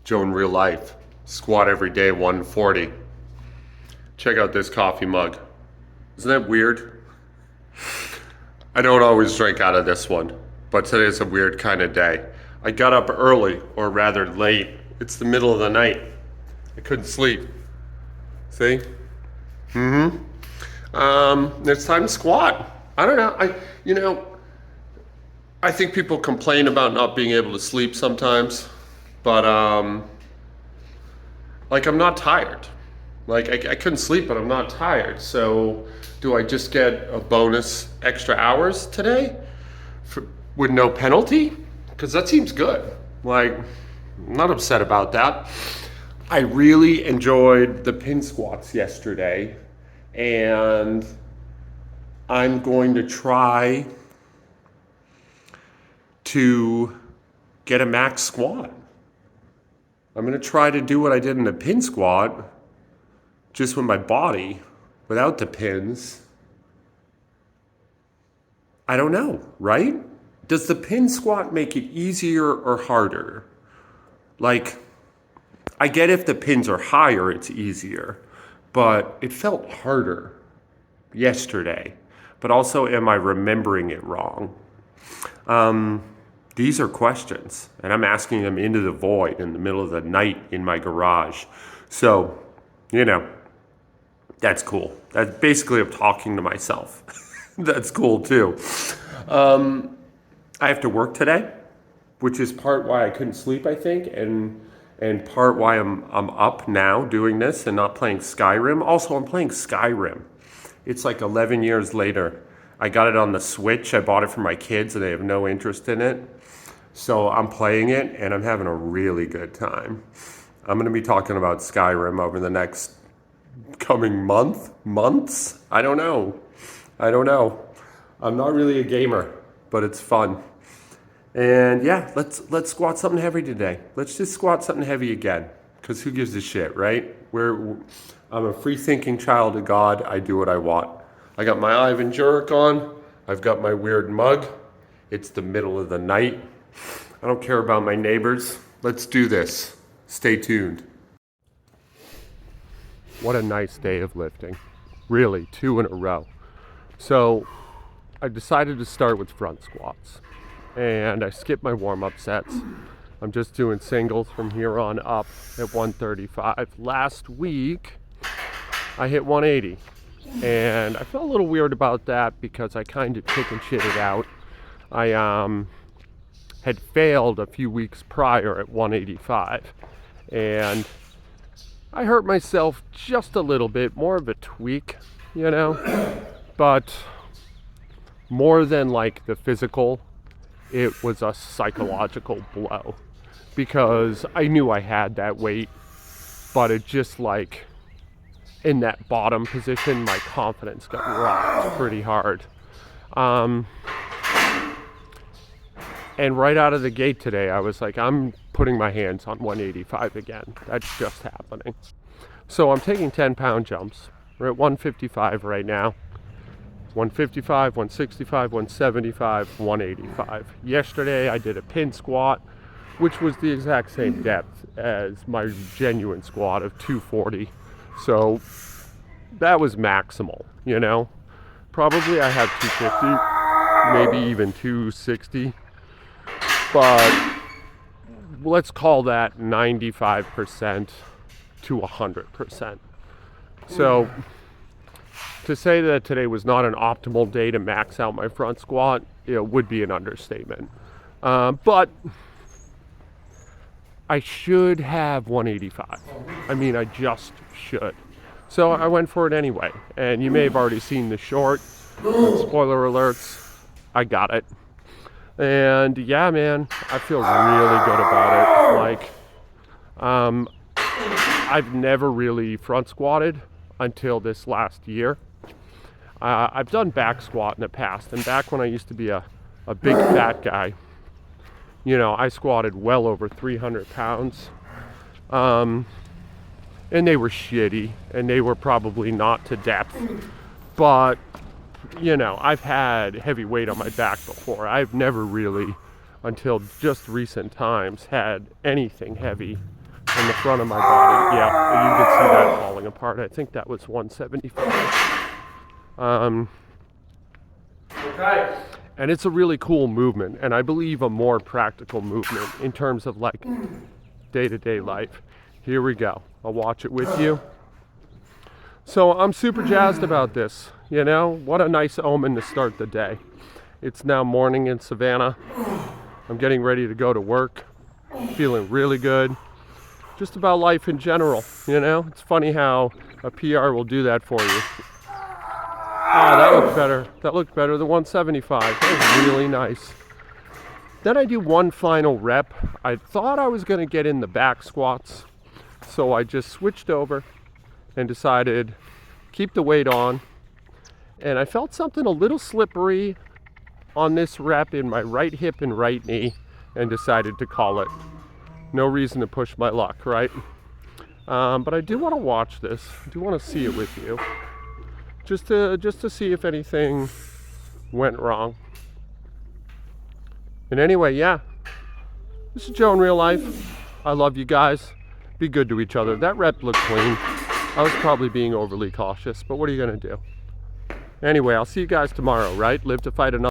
Joe in real life. Squat every day, 140. Check out this coffee mug. Isn't that weird? I don't always drink out of this one, but today's a weird kind of day. I got up early, or rather late. It's the middle of the night. I couldn't sleep. See? It's time to squat. I don't know. I think people complain about not being able to sleep sometimes, but I'm not tired. I couldn't sleep, but I'm not tired. So do I just get a bonus extra hours today with no penalty? Because that seems good. I'm not upset about that. I really enjoyed the pin squats yesterday, and I'm going to try to get a max squat. I'm going to try to do what I did in the pin squat, just with my body, without the pins. I don't know, right? Does the pin squat make it easier or harder? I get if the pins are higher, it's easier, but it felt harder yesterday. But also, am I remembering it wrong? These are questions, and I'm asking them into the void in the middle of the night in my garage. So, that's cool. That's basically I'm talking to myself. That's cool too. I have to work today, which is part why I couldn't sleep, I think, and part why I'm up now doing this and not playing Skyrim. Also, I'm playing Skyrim. It's 11 years later. I got it on the Switch. I bought it for my kids, and they have no interest in it. So I'm playing it, and I'm having a really good time. I'm going to be talking about Skyrim over the next coming months? I don't know. I'm not really a gamer, but it's fun. And yeah, let's squat something heavy today. Let's just squat something heavy again, because who gives a shit, right? I'm a free-thinking child of God. I do what I want. I got my Ivan Jurek on. I've got my weird mug. It's the middle of the night. I don't care about my neighbors. Let's do this. Stay tuned. What a nice day of lifting. Really, 2 in a row. So I decided to start with front squats. And I skipped my warm-up sets. I'm just doing singles from here on up at 135. Last week, I hit 180. And I felt a little weird about that because I kind of chicken shitted out. I had failed a few weeks prior at 185. And I hurt myself just a little bit, more of a tweak, But more than the physical, it was a psychological blow. Because I knew I had that weight, but it just in that bottom position, my confidence got rocked pretty hard. And right out of the gate today, I was I'm putting my hands on 185 again. That's just happening. So I'm taking 10-pound jumps. We're at 155 right now. 155, 165, 175, 185. Yesterday, I did a pin squat, which was the exact same depth as my genuine squat of 240. So that was maximal, Probably I have 250, maybe even 260. But let's call that 95% to 100%. So to say that today was not an optimal day to max out my front squat, would be an understatement. But I should have 185. I just should. So I went for it anyway. And you may have already seen the short. Spoiler alerts, I got it. And yeah, man, I feel really good about it. I've never really front squatted until this last year. I've done back squat in the past, and back when I used to be a big fat guy, I squatted well over 300 pounds. And they were shitty, and they were probably not to depth. But, I've had heavy weight on my back before. I've never really, until just recent times, had anything heavy in the front of my body. Yeah, you can see that falling apart. I think that was 175. Okay. And it's a really cool movement, and I believe a more practical movement in terms of like day-to-day life. Here we go. I'll watch it with you. So I'm super jazzed about this. You know, what a nice omen to start the day. It's now morning in Savannah. I'm getting ready to go to work. Feeling really good. Just about life in general, you know? It's funny how a PR will do that for you. Oh, that looked better. That looked better than 175. That was really nice. Then I do one final rep. I thought I was going to get in the back squats, so I just switched over and decided keep the weight on. And I felt something a little slippery on this rep in my right hip and right knee and decided to call it. No reason to push my luck, right? But I do want to watch this. I do want to see it with you. Just to see if anything went wrong. And anyway, yeah. This is Joe in real life. I love you guys. Be good to each other. That rep looked clean. I was probably being overly cautious, but what are you going to do? Anyway, I'll see you guys tomorrow, right? Live to fight another.